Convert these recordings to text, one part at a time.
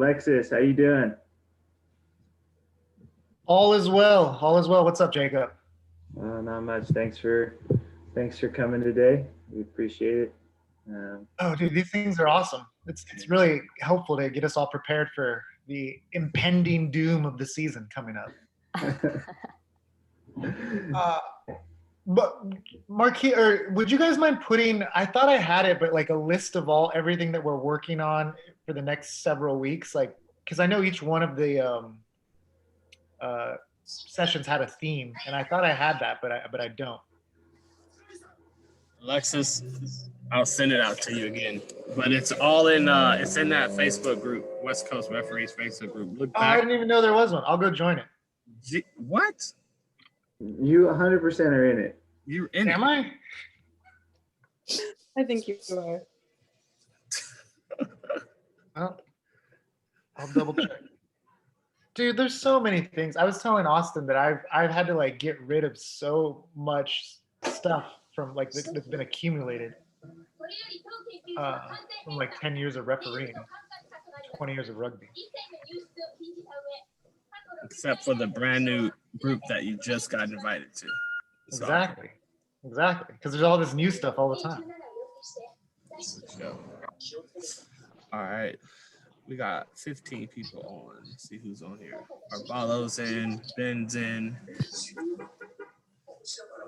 Alexis, how you doing? All is well. All is well. What's up, Jacob? Not much. Thanks for coming today. We appreciate it. Oh, dude, these things are awesome. It's really helpful to get us all prepared for the impending doom of the season coming up. Uh, but Marquis, or would you guys mind putting? I thought I had it, but like a list of everything that we're working on for the next several weeks, like because I know each one of the sessions had a theme, and I thought I had that, but I don't. Alexis, I'll send it out to you again. But it's all in it's in that Facebook group, West Coast Referees Facebook group. Look Oh, I back. didn't even know there was one. I'll go join it. What? You 100% are in it. You're in Am it. I? I think you are. Well, I'll double check. Dude, there's so many things. I was telling Austin that I've had to like get rid of so much stuff from like that's been accumulated from like 10 years of refereeing, 20 years of rugby. Except for the brand new group that you just got invited to. So, Exactly. Because there's all this new stuff all the time. let's go. All right. We got 15 people on. Let's see who's on here. Arbalo's in, Ben's in.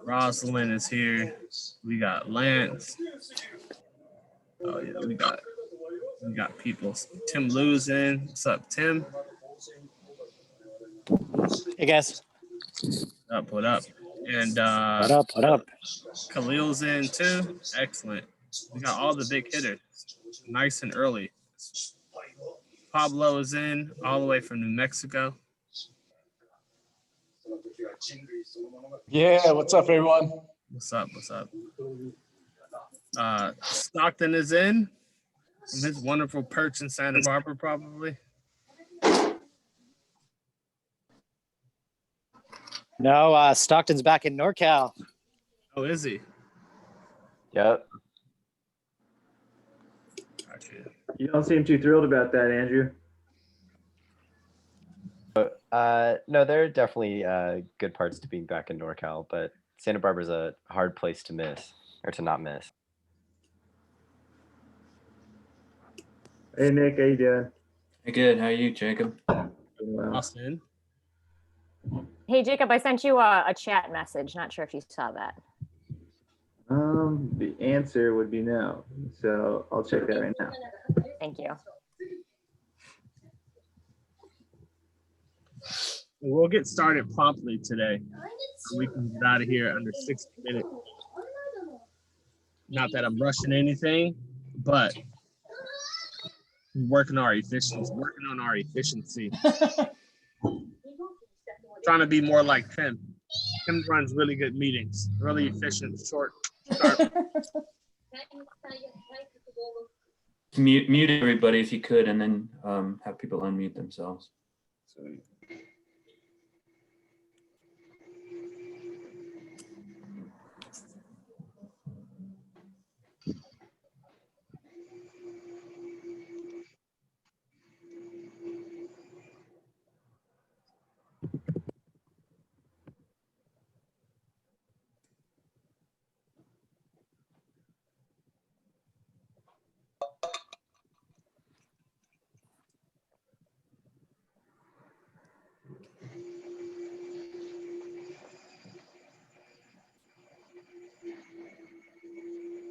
Rosalind is here. We got Lance. Oh yeah, we got people. Tim Lou's in. What's up, Tim? Hey guys. What up? And What up? Khalil's in too. Excellent. We got all the big hitters. Nice and early. Pablo is in all the way from New Mexico. Yeah, what's up, everyone? What's up? Stockton is in from his wonderful perch in Santa Barbara, probably. No, Stockton's back in NorCal. Oh, is he? Yep. Gotcha. You don't seem too thrilled about that, Andrew. No, there are definitely good parts to being back in NorCal, but Santa Barbara's a hard place to miss or to not miss. Hey, Nick, how you doing? Hey, good. How are you, Jacob? Well, Austin. Hey, Jacob, I sent you a chat message. Not sure if you saw that. the answer would be no. So I'll check that right now. Thank you. We'll get started promptly today. We can get out of here under 60 minutes. Not that I'm rushing anything, but working on our efficiency. Trying to be more like Tim. Tim runs really good meetings, really efficient, short, sharp. Mute everybody if you could, and then have people unmute themselves.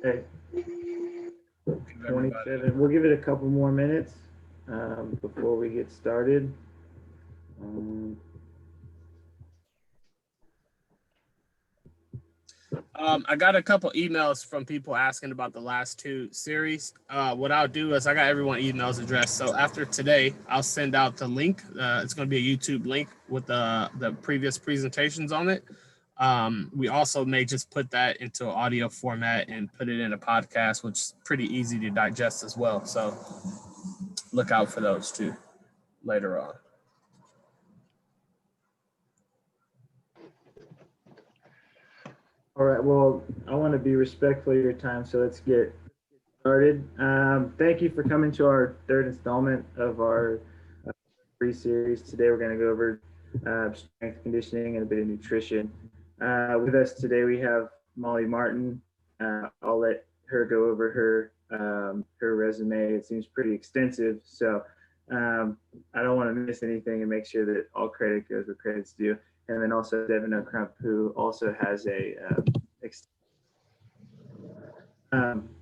Okay. 27. We'll give it a couple more minutes before we get started. I got a couple emails from people asking about the last two series. What I'll do is I got everyone emails addressed. So after today, I'll send out the link. It's going to be a YouTube link with the previous presentations on it. We also may just put that into an audio format and put it in a podcast, which is pretty easy to digest as well. So look out for those too later on. All right. Well, I want to be respectful of your time, so let's get Started. Thank you for coming to our third installment of our free series. Today we're going to go over strength conditioning and a bit of nutrition. With us today we have Mollie Martin. I'll let her go over her resume. It seems pretty extensive, so I don't want to miss anything and make sure that all credit goes where credit's due. And then also Deven O'Crump, who also has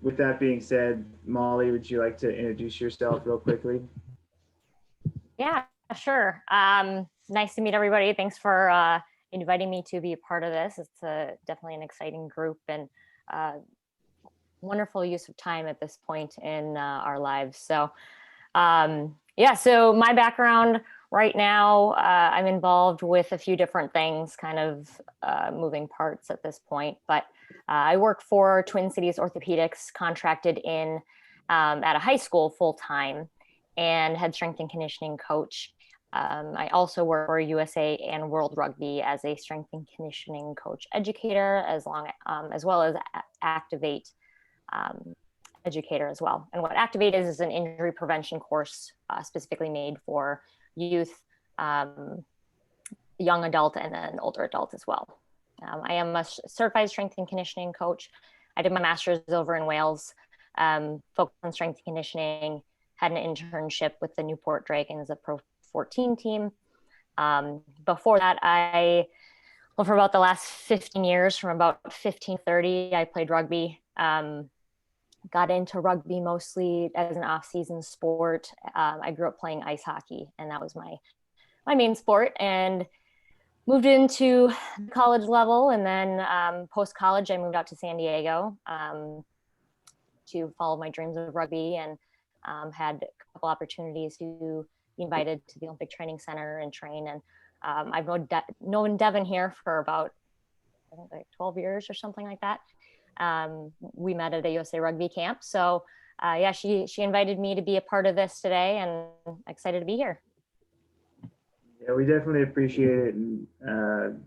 with that being said, Mollie, would you like to introduce yourself real quickly? Yeah, sure. Nice to meet everybody. Thanks for inviting me to be a part of this. It's definitely an exciting group and wonderful use of time at this point in our lives. So so my background right now, I'm involved with a few different things, kind of moving parts at this point, but I work for Twin Cities Orthopedics, contracted in at a high school full-time, and head strength and conditioning coach. I also work for USA and World Rugby as a strength and conditioning coach educator, as well as Activate educator as well. And what Activate is an injury prevention course specifically made for youth, young adult, and then older adult as well. I am a certified strength and conditioning coach. I did my master's over in Wales, focused on strength and conditioning, had an internship with the Newport Dragons, a Pro 14 team. Before that, for about the last 15 years, from about 15 to 30, I played rugby. Got into rugby mostly as an off-season sport. I grew up playing ice hockey, and that was my main sport, and moved into college level. And then post-college, I moved out to San Diego to follow my dreams of rugby, and had a couple opportunities to be invited to the Olympic Training Center and train. And I've known Deven here for about, I think, like 12 years or something like that. We met at a USA Rugby camp. So she invited me to be a part of this today, and I'm excited to be here. Yeah, we definitely appreciate it, and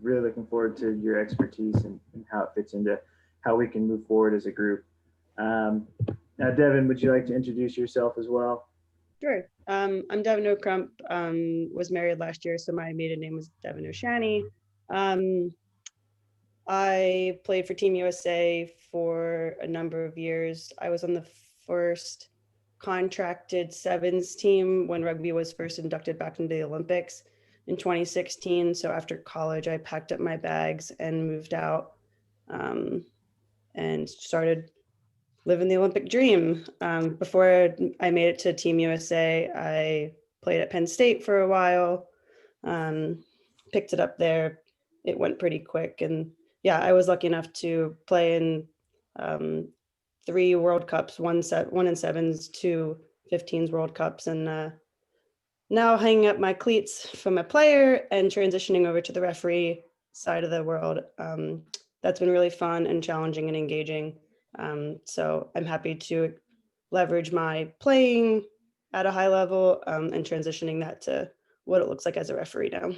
really looking forward to your expertise and how it fits into how we can move forward as a group. Now, Deven, would you like to introduce yourself as well? Sure. I'm Deven O'Crump. Was married last year, so my maiden name was Deven O'Shani. I played for Team USA for a number of years. I was on the first contracted sevens team when rugby was first inducted back into the Olympics in 2016. So after college, I packed up my bags and moved out and started living the Olympic dream. Before I made it to Team USA, I played at Penn State for a while, picked it up there. It went pretty quick. And yeah, I was lucky enough to play in 3 World Cups, one in sevens, 2 15s World Cups, and now hanging up my cleats from a player and transitioning over to the referee side of the world. That's been really fun and challenging and engaging. So I'm happy to leverage my playing at a high level and transitioning that to what it looks like as a referee now.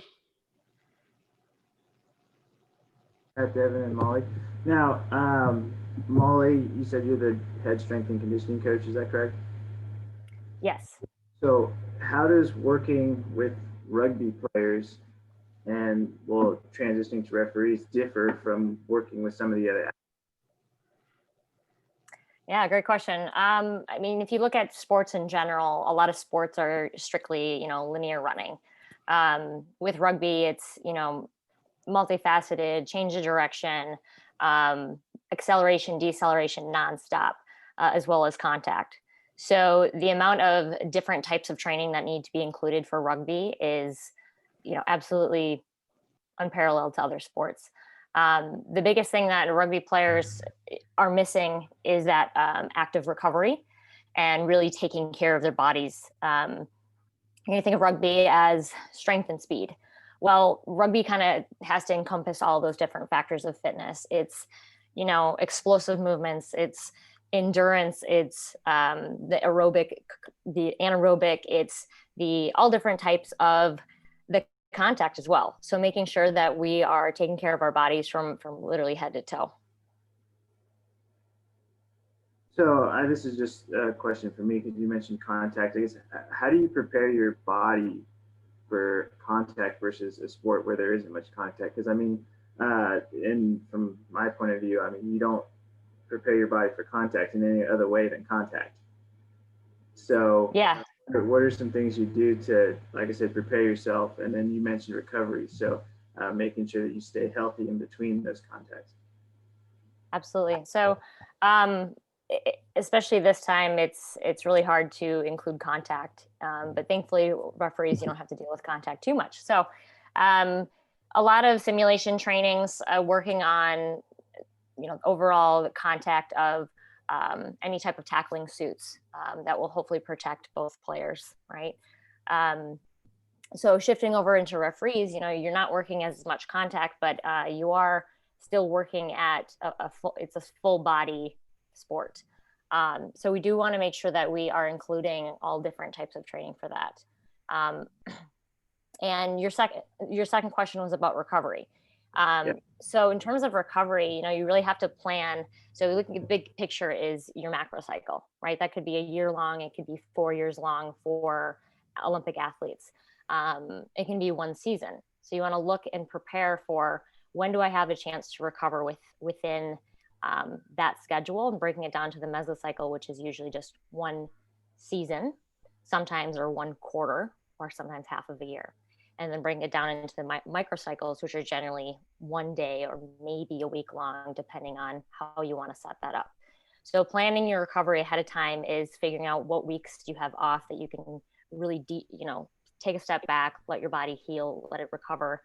Deven and Mollie. Now, Mollie, you said you're the head strength and conditioning coach. Is that correct? Yes. So how does working with rugby players and, well, transitioning to referees differ from working with some of the other? Yeah, great question. I mean, if you look at sports in general, a lot of sports are strictly, linear running. With rugby, it's, multifaceted, change of direction, acceleration, deceleration, nonstop, as well as contact. So the amount of different types of training that need to be included for rugby is, absolutely unparalleled to other sports. The biggest thing that rugby players are missing is that active recovery and really taking care of their bodies. You think of rugby as strength and speed. Well, rugby kind of has to encompass all those different factors of fitness. It's, explosive movements, it's endurance, it's the aerobic, the anaerobic, it's all different types of the contact as well. So making sure that we are taking care of our bodies from literally head to toe. So this is just a question for me because you mentioned contact. I guess, how do you prepare your body for contact versus a sport where there isn't much contact? Because I mean, from my point of view, I mean, you don't prepare your body for contact in any other way than contact. So Yeah. what are some things you do to, like I said, prepare yourself? And then you mentioned recovery. So making sure that you stay healthy in between those contacts. Absolutely. So, especially this time, it's really hard to include contact. But thankfully, referees, you don't have to deal with contact too much. So, a lot of simulation trainings, working on, overall contact of any type of tackling suits that will hopefully protect both players, right? So shifting over into referees, you're not working as much contact, but you are still working at it's a full body sport. So we do want to make sure that we are including all different types of training for that. And your second question was about recovery. So in terms of recovery, you really have to plan. So looking at the big picture is your macro cycle, right? That could be a year long. It could be 4 years long for Olympic athletes. It can be one season. So you want to look and prepare for, when do I have a chance to recover within that schedule, and breaking it down to the mesocycle, which is usually just one season, sometimes, or one quarter, or sometimes half of a year. And then bring it down into the microcycles, which are generally 1 day or maybe a week long, depending on how you want to set that up. So planning your recovery ahead of time is figuring out what weeks you have off that you can really, take a step back, let your body heal, let it recover.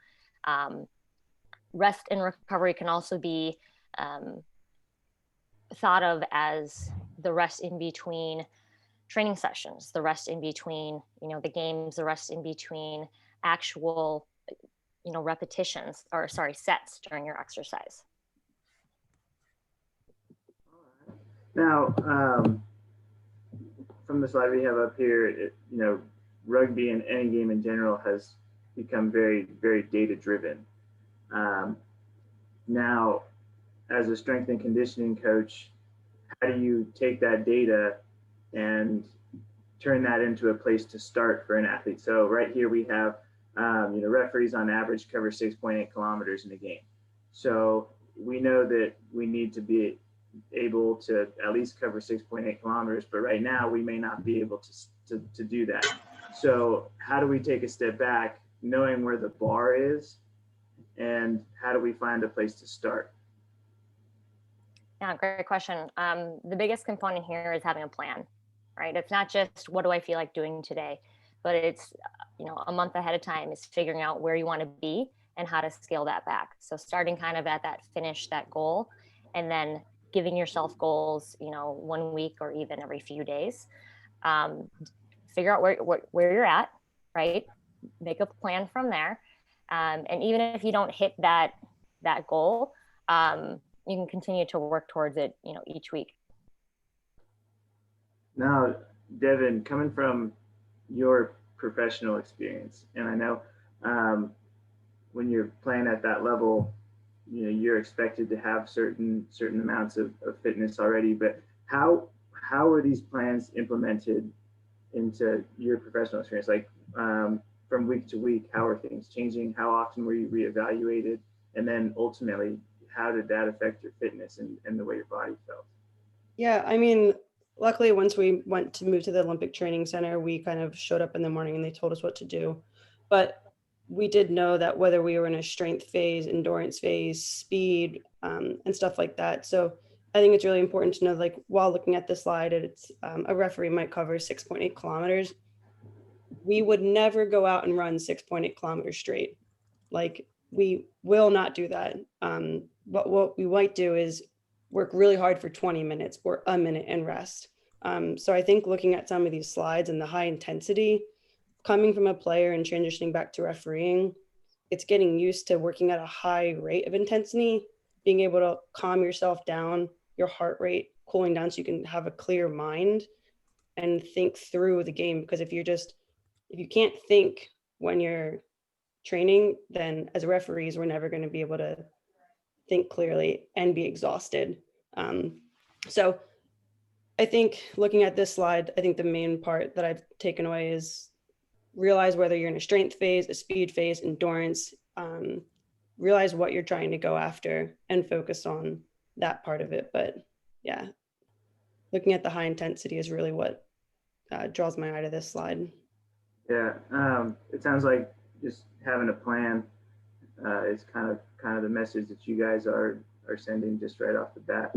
Rest and recovery can also be thought of as the rest in between training sessions, the rest in between, the games, the rest in between actual, repetitions, or sets during your exercise. Now, from the slide we have up here, rugby and any game in general has become very, very data driven. Now, as a strength and conditioning coach, how do you take that data and turn that into a place to start for an athlete? So right here we have, referees on average cover 6.8 kilometers in a game. So we know that we need to be able to at least cover 6.8 kilometers, but right now we may not be able to do that. So how do we take a step back, knowing where the bar is, and how do we find a place to start? Yeah, great question. The biggest component here is having a plan, right? It's not just, what do I feel like doing today, but it's, a month ahead of time is figuring out where you want to be and how to scale that back. So starting kind of at that finish, that goal, and then giving yourself goals, 1 week or even every few days. Figure out where you're at, right? Make a plan from there. And even if you don't hit that goal, you can continue to work towards it, each week. Now, Deven, coming from your professional experience, and I know when you're playing at that level, you're expected to have certain amounts of fitness already, but how are these plans implemented into your professional experience? Like from week to week, how are things changing? How often were you reevaluated? And then ultimately, how did that affect your fitness and the way your body felt? Yeah, I mean, luckily, once we went to move to the Olympic Training Center, we kind of showed up in the morning and they told us what to do. But we did know that whether we were in a strength phase, endurance phase, speed, and stuff like that. So I think it's really important to know, like, while looking at the slide, it's a referee might cover 6.8 kilometers. We would never go out and run 6.8 kilometers straight. Like, we will not do that. But what we might do is work really hard for 20 minutes or a minute and rest. So I think looking at some of these slides and the high intensity, coming from a player and transitioning back to refereeing, it's getting used to working at a high rate of intensity, being able to calm yourself down, your heart rate cooling down so you can have a clear mind and think through the game. Because if you can't think when you're training, then as referees, we're never going to be able to think clearly and be exhausted. So I think looking at this slide, I think the main part that I've taken away is realize whether you're in a strength phase, a speed phase, endurance, realize what you're trying to go after and focus on that part of it. But yeah, looking at the high intensity is really what draws my eye to this slide. Yeah, it sounds like just having a plan is kind of the message that you guys are sending just right off the bat.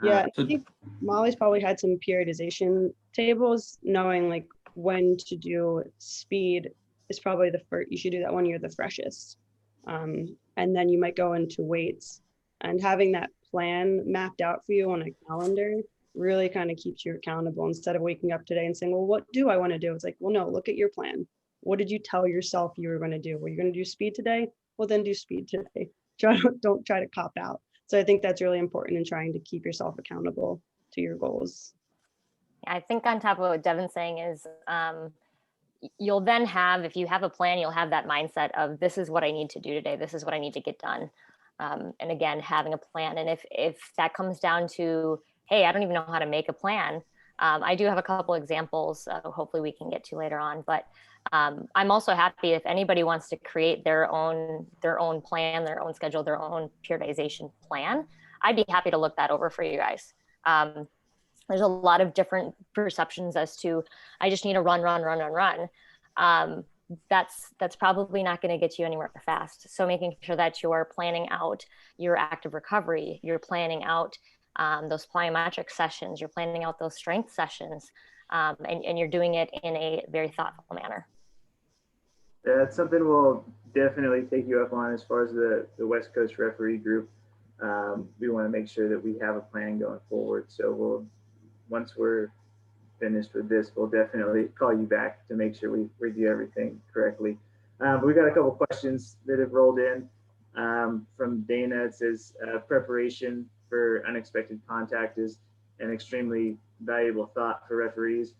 Yeah, I think Mollie's probably had some periodization tables, knowing like when to do speed is probably the first. You should do that when you're the freshest, and then you might go into weights. And having that plan mapped out for you on a calendar really kind of keeps you accountable instead of waking up today and saying, well, what do I want to do? It's like, well, no, look at your plan. What did you tell yourself you were going to do? Were you going to do speed today? Well, then do speed today. Don't try to cop out. So I think that's really important in trying to keep yourself accountable to your goals. I think on top of what Devin's saying is you'll then have, if you have a plan, you'll have that mindset of this is what I need to do today. This is what I need to get done. And again, having a plan. And if that comes down to, hey, I don't even know how to make a plan. I do have a couple examples, hopefully we can get to later on, but I'm also happy if anybody wants to create their own plan, their own schedule, their own periodization plan. I'd be happy to look that over for you guys. There's a lot of different perceptions as to, I just need to run. That's probably not going to get you anywhere fast. So making sure that you're planning out your active recovery, you're planning out those plyometric sessions, you're planning out those strength sessions, and you're doing it in a very thoughtful manner. That's something we'll definitely take you up on as far as the West Coast referee group. We want to make sure that we have a plan going forward. So once we're finished with this, we'll definitely call you back to make sure we do everything correctly. But we got a couple questions that have rolled in from Dana. It says preparation for unexpected contact is an extremely valuable thought for referees.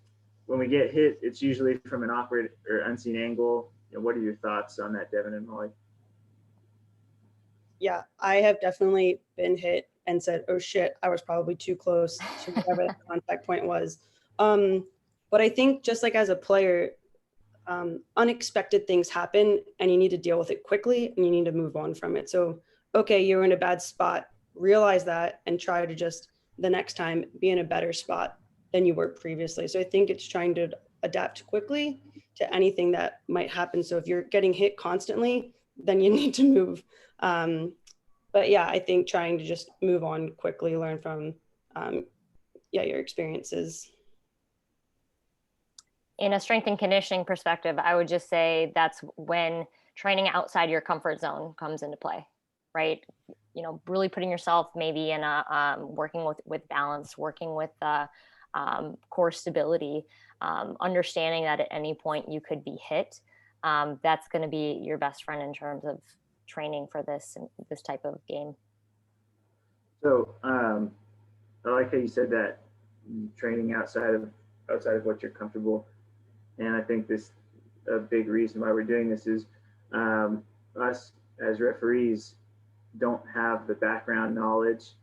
When we get hit, it's usually from an awkward or unseen angle. What are your thoughts on that, Deven and Mollie? Yeah, I have definitely been hit and said, oh shit, I was probably too close to whatever that contact point was. But I think just like as a player, unexpected things happen and you need to deal with it quickly and you need to move on from it. So, okay, you're in a bad spot, realize that and try to just the next time be in a better spot than you were previously. So I think it's trying to adapt quickly to anything that might happen. So if you're getting hit constantly, then you need to move. But yeah, I think trying to just move on quickly, learn from your experiences. In a strength and conditioning perspective, I would just say that's when training outside your comfort zone comes into play, right? Really putting yourself maybe in a working with balance, working with core stability, understanding that at any point you could be hit. That's going to be your best friend in terms of training for this type of game. So I like how you said that training outside of what you're comfortable. And I think a big reason why we're doing this is us as referees don't have the background knowledge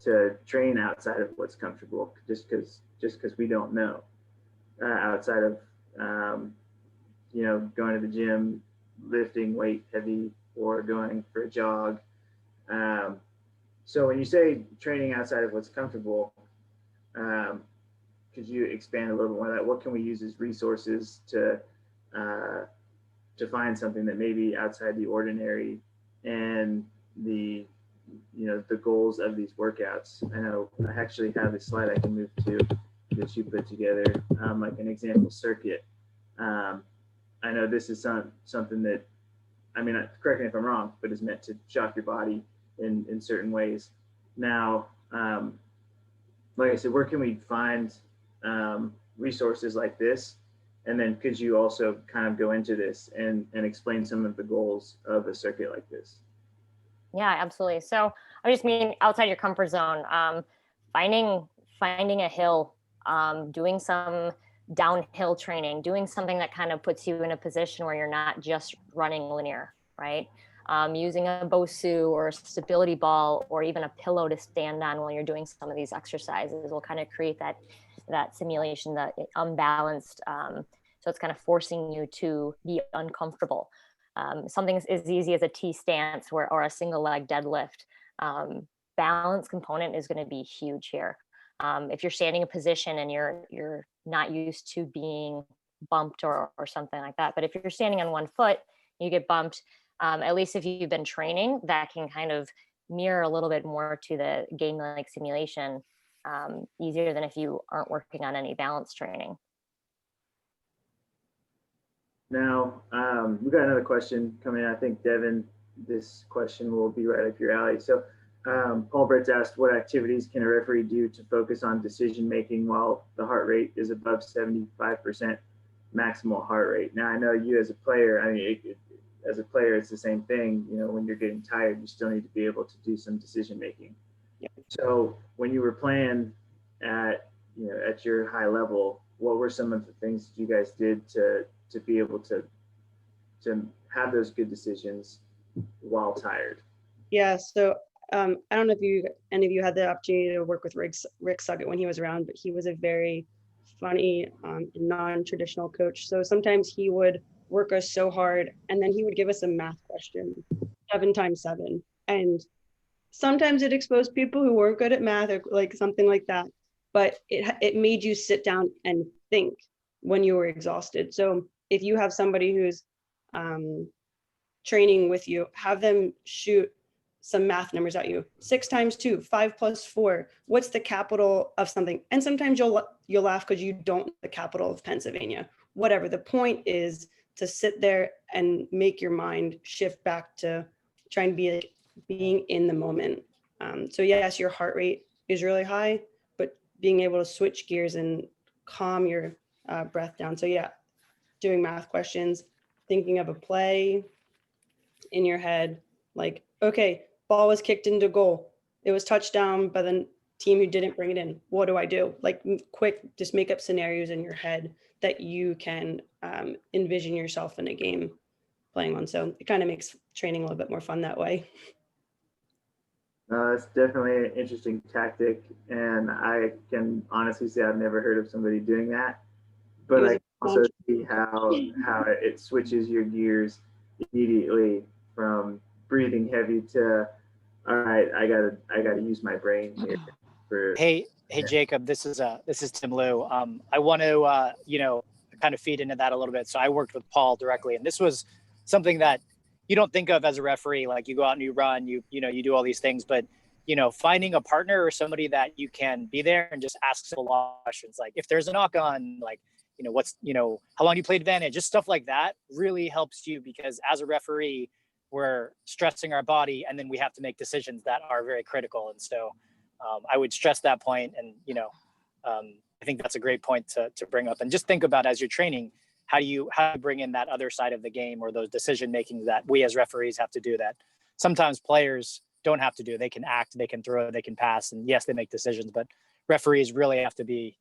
to train outside of what's comfortable just because we don't know outside of going to the gym, lifting weight heavy, or going for a jog. So when you say training outside of what's comfortable, could you expand a little bit more on that? What can we use as resources to find something that may be outside the ordinary and the goals of these workouts? I know I actually have a slide I can move to that you put together, like an example circuit. I know this is something that, correct me if I'm wrong, but is meant to shock your body in certain ways. Now, like I said, where can we find resources like this? And then could you also kind of go into this and explain some of the goals of a circuit like this? Yeah, absolutely. So I just mean outside your comfort zone, finding a hill, doing some downhill training, doing something that kind of puts you in a position where you're not just running linear, right? using a BOSU or a stability ball or even a pillow to stand on while you're doing some of these exercises will kind of create that simulation, that unbalanced. So it's kind of forcing you to be uncomfortable. Something as easy as a T stance or a single leg deadlift. Balance component is going to be huge here. If you're standing in position and you're not used to being bumped or something like that, but if you're standing on one foot, you get bumped. At least if you've been training, that can kind of mirror a little bit more to the game-like simulation, easier than if you aren't working on any balance training. Now, we've got another question coming in. I think, Deven, this question will be right up your alley. So Paul Brett's asked, what activities can a referee do to focus on decision-making while the heart rate is above 75% maximal heart rate? Now, I know you as a player, I mean, as a player, it's the same thing. You know, when you're getting tired, you still need to be able to do some decision-making. Yep. So when you were playing at your high level, what were some of the things that you guys did to be able to have those good decisions while tired? Yeah, so I don't know if any of you had the opportunity to work with Rick Suggett when he was around, but he was a very funny, non-traditional coach. So sometimes he would work us so hard, and then he would give us a math question, 7 times 7, and sometimes it exposed people who weren't good at math or like something like that. But it made you sit down and think when you were exhausted. So if you have somebody who's training with you, have them shoot some math numbers at you. 6 times 2, 5 plus 4. What's the capital of something? And sometimes you'll laugh because you don't know the capital of Pennsylvania. Whatever. The point is to sit there and make your mind shift back to trying to be like being in the moment. So yes, your heart rate is really high, but being able to switch gears and calm your breath down. So yeah, doing math questions, thinking of a play in your head, like, okay, ball was kicked into goal. It was touchdown by the team who didn't bring it in. What do I do? Like quick, just make up scenarios in your head that you can envision yourself in a game playing on. So it kind of makes training a little bit more fun that way. It's definitely an interesting tactic, and I can honestly say I've never heard of somebody doing that. But I can also see how it switches your gears immediately from breathing heavy to, all right, I gotta use my brain here. Hey, Jacob, this is Tim Liu. I want to kind of feed into that a little bit. So I worked with Paul directly, and this was something that you don't think of as a referee. Like you go out and you run, you do all these things, but finding a partner or somebody that you can be there and just ask simple questions, like if there's a knock on, like what's how long do you play advantage, just stuff like that really helps you, because as a referee we're stressing our body and then we have to make decisions that are very critical. And so I would stress that point, and I think that's a great point to bring up, and just think about as you're training, how do you bring in that other side of the game, or those decision making that we as referees have to do, that sometimes players don't have to do. They can act, they can throw, they can pass, and yes, they make decisions, but referees really have to be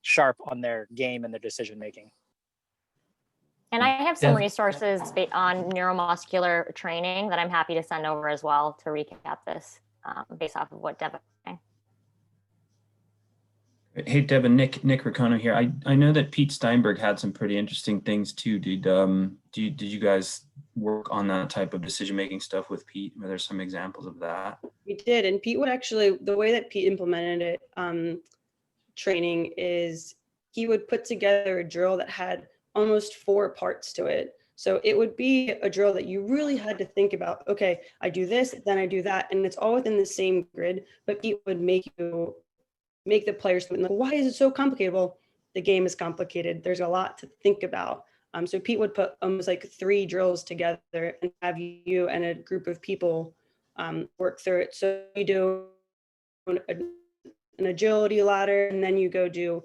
sharp on their game and their decision making. And I have some resources on neuromuscular training that I'm happy to send over as well to recap this based off of what Deven was saying. Hey, Deven, Nick Riccono here. I know that Pete Steinberg had some pretty interesting things too. Did you guys work on that type of decision-making stuff with Pete? Were there some examples of that? We did, and Pete would actually, the way that Pete implemented it, training is he would put together a drill that had almost 4 parts to it. So it would be a drill that you really had to think about, okay, I do this, then I do that, and it's all within the same grid, but Pete would make the players think, why is it so complicated? Well, the game is complicated. There's a lot to think about. So Pete would put almost like 3 drills together and have you and a group of people work through it. So you do an agility ladder, and then you go do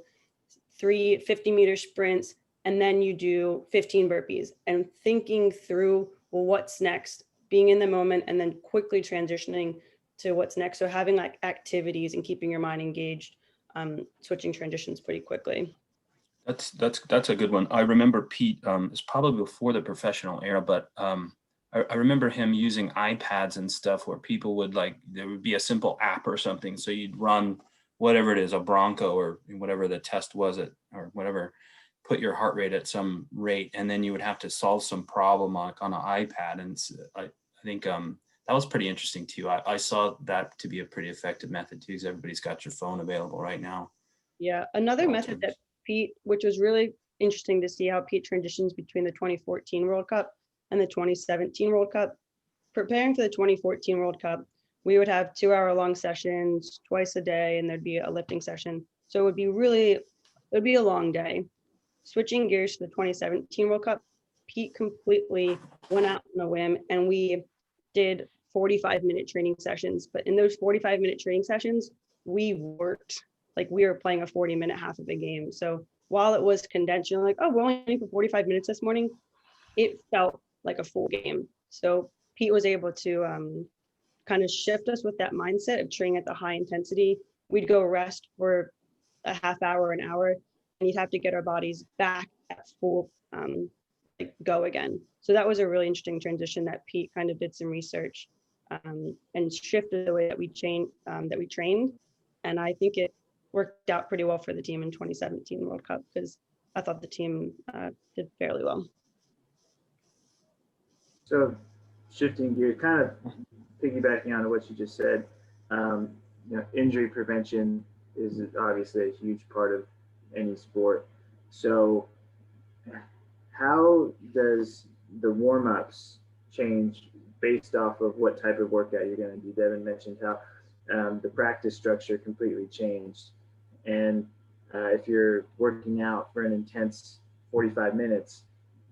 3 50-meter sprints, and then you do 15 burpees, and thinking through, well, what's next, being in the moment, and then quickly transitioning to what's next. So having like activities and keeping your mind engaged, switching transitions pretty quickly. That's a good one. I remember Pete, it's probably before the professional era, but I remember him using iPads and stuff where people would there would be a simple app or something. So you'd run whatever it is, a Bronco or whatever the test was or whatever, put your heart rate at some rate, and then you would have to solve some problem on an iPad. And I think that was pretty interesting too. I saw that to be a pretty effective method too, because everybody's got your phone available right now. Yeah, another method that Pete, which was really interesting to see how Pete transitions between the 2014 World Cup and the 2017 World Cup. Preparing for the 2014 World Cup, we would have 2-hour-long sessions twice a day, and there'd be a lifting session. So it would be a long day. Switching gears to the 2017 World Cup, Pete completely went out on a whim, and we did 45-minute training sessions. But in those 45-minute training sessions, we worked like we were playing a 40-minute half of a game. So while it was condensed, you're like, oh, we're only training for 45 minutes this morning, it felt like a full game. So Pete was able to kind of shift us with that mindset of training at the high intensity. We'd go rest for a half hour, an hour, and you'd have to get our bodies back at full go again. So that was a really interesting transition that Pete kind of did some research and shifted the way that we trained. And I think it worked out pretty well for the team in 2017 World Cup, because I thought the team did fairly well. So shifting gears, kind of piggybacking on what you just said, injury prevention is obviously a huge part of any sport. So how does the warm-ups change based off of what type of workout you're going to do? Deven mentioned how the practice structure completely changed. And if you're working out for an intense 45 minutes,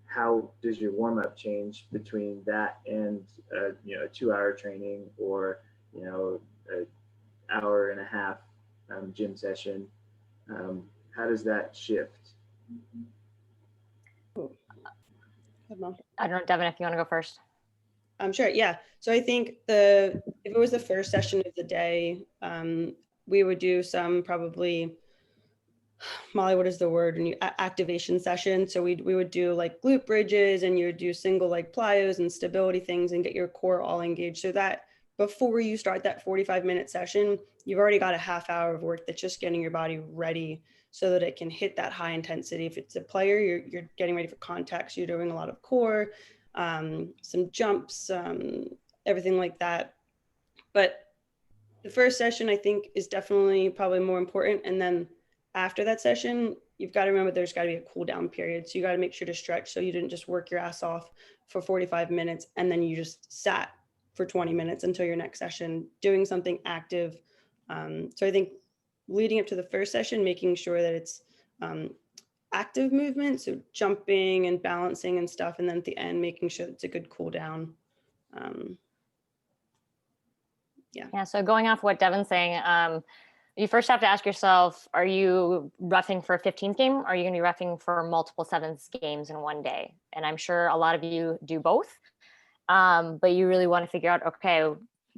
how does your warm-up change between that and a 2-hour training or an hour and a half gym session? How does that shift? I don't know, Deven, if you want to go first. I'm sure. Yeah. So I think if it was the first session of the day, we would do some probably, Mollie, what is the word? Activation session. So we would do like glute bridges, and you would do single leg plyos and stability things and get your core all engaged, so that before you start that 45-minute session, you've already got a half hour of work that's just getting your body ready so that it can hit that high intensity. If it's a player, you're getting ready for contact. So you're doing a lot of core, some jumps, everything like that. But the first session, I think, is definitely probably more important. And then after that session, you've got to remember there's got to be a cool down period. So you got to make sure to stretch, so you didn't just work your ass off for 45 minutes and then you just sat for 20 minutes until your next session doing something active. So I think leading up to the first session, making sure that it's active movement, so jumping and balancing and stuff, and then at the end, making sure it's a good cool down. Yeah, so going off what Deven's saying, you first have to ask yourself, are you roughing for a 15th game? Or are you going to be roughing for multiple sevens games in one day? And I'm sure a lot of you do both, but you really want to figure out, okay,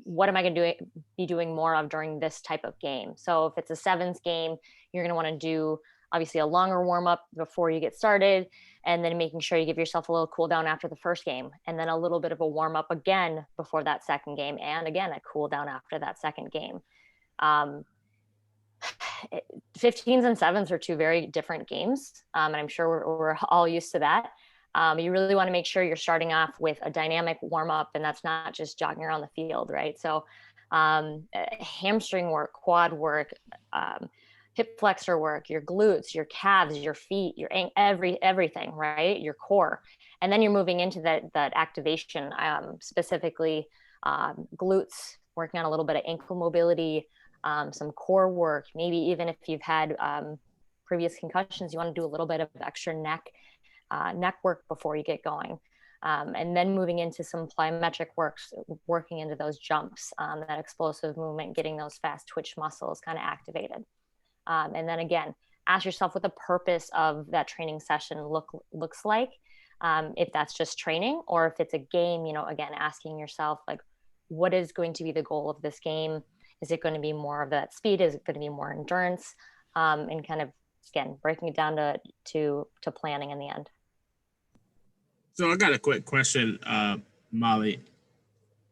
what am I going to be doing more of during this type of game? So if it's a sevens game, you're going to want to do obviously a longer warm up before you get started, and then making sure you give yourself a little cool down after the first game, and then a little bit of a warm up again before that second game, and again a cool down after that second game. 15s and sevens are two very different games, and I'm sure we're all used to that. You really want to make sure you're starting off with a dynamic warm up, and that's not just jogging around the field, right? So hamstring work, quad work, hip flexor work, your glutes, your calves, your feet, your everything, right? Your core. And then you're moving into that activation, specifically glutes, working on a little bit of ankle mobility, some core work. Maybe even if you've had previous concussions, you want to do a little bit of extra neck work before you get going. And then moving into some plyometric works, working into those jumps, that explosive movement, getting those fast twitch muscles kind of activated. And then again, ask yourself what the purpose of that training session looks like. If that's just training, or if it's a game, again, asking yourself, like, what is going to be the goal of this game? Is it going to be more of that speed? Is it going to be more endurance? And kind of, again, breaking it down to planning in the end. So I got a quick question. Molly,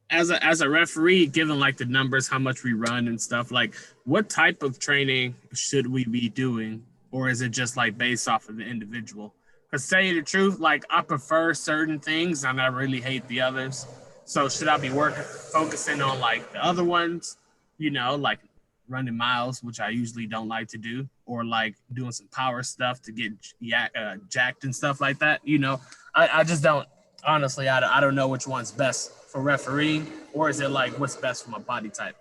as a referee, given like the numbers, how much we run and stuff, like what type of training should we be doing, or is it just like based off of the individual? Because to tell you the truth, like I prefer certain things and I really hate the others. So should I be focusing on like the other ones, like running miles, which I usually don't like to do, or like doing some power stuff to get jacked and stuff like that? I just don't, honestly, I don't know which one's best for refereeing, or is it like what's best for my body type?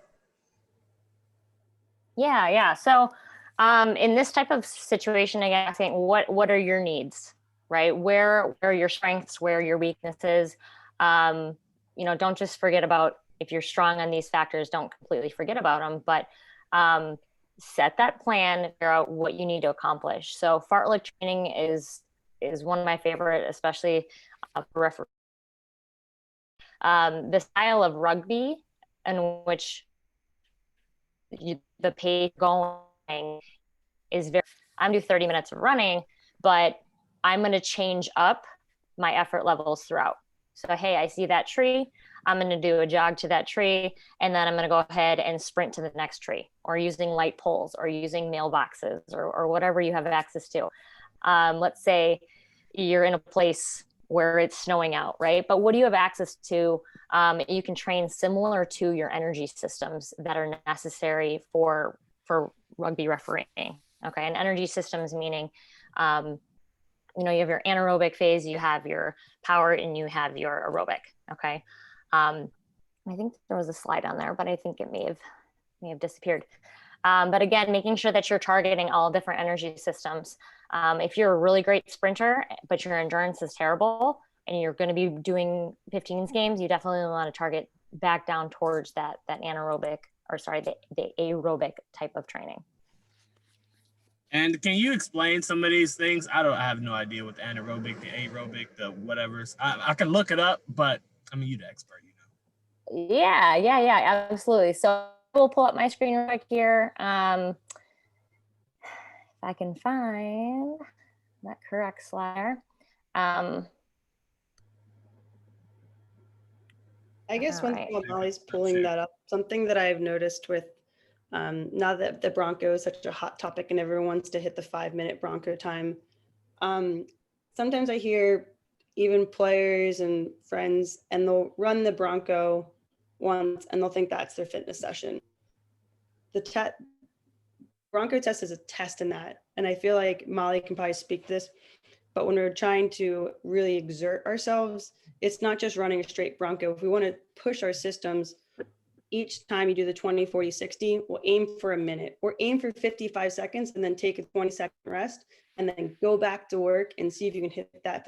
Yeah. So in this type of situation, again, I think what are your needs, right? Where are your strengths? Where are your weaknesses? Don't just forget about, if you're strong on these factors, don't completely forget about them, but set that plan, figure out what you need to accomplish. So fartlek training is one of my favorite, especially for referee. The style of rugby in which the pace going is I'm doing 30 minutes of running, but I'm going to change up my effort levels throughout. So, hey, I see that tree. I'm going to do a jog to that tree, and then I'm going to go ahead and sprint to the next tree, or using light poles, or using mailboxes, or whatever you have access to. Let's say you're in a place where it's snowing out, right? But what do you have access to? You can train similar to your energy systems that are necessary for rugby refereeing. Okay, and energy systems meaning, you have your anaerobic phase, you have your power, and you have your aerobic. Okay, I think there was a slide on there, but I think it may have disappeared. But again, making sure that you're targeting all different energy systems. If you're a really great sprinter, but your endurance is terrible, and you're going to be doing 15s games, you definitely want to target back down towards that anaerobic, the aerobic type of training. And can you explain some of these things? I have no idea what the anaerobic, the aerobic, the whatever's. I can look it up, but I mean, you're the expert, Yeah, absolutely. So we'll pull up my screen real quick here. If I can find that correct slide. I guess once Mollie's pulling that up, something that I've noticed with now that the Bronco is such a hot topic and everyone wants to hit the 5-minute Bronco time, sometimes I hear even players and friends, and they'll run the Bronco once and they'll think that's their fitness session. The Bronco test is a test in that. And I feel like Mollie can probably speak to this, but when we're trying to really exert ourselves, it's not just running a straight Bronco. If we want to push our systems, each time you do the 20, 40, 60, we'll aim for a minute or aim for 55 seconds and then take a 20-second rest and then go back to work and see if you can hit that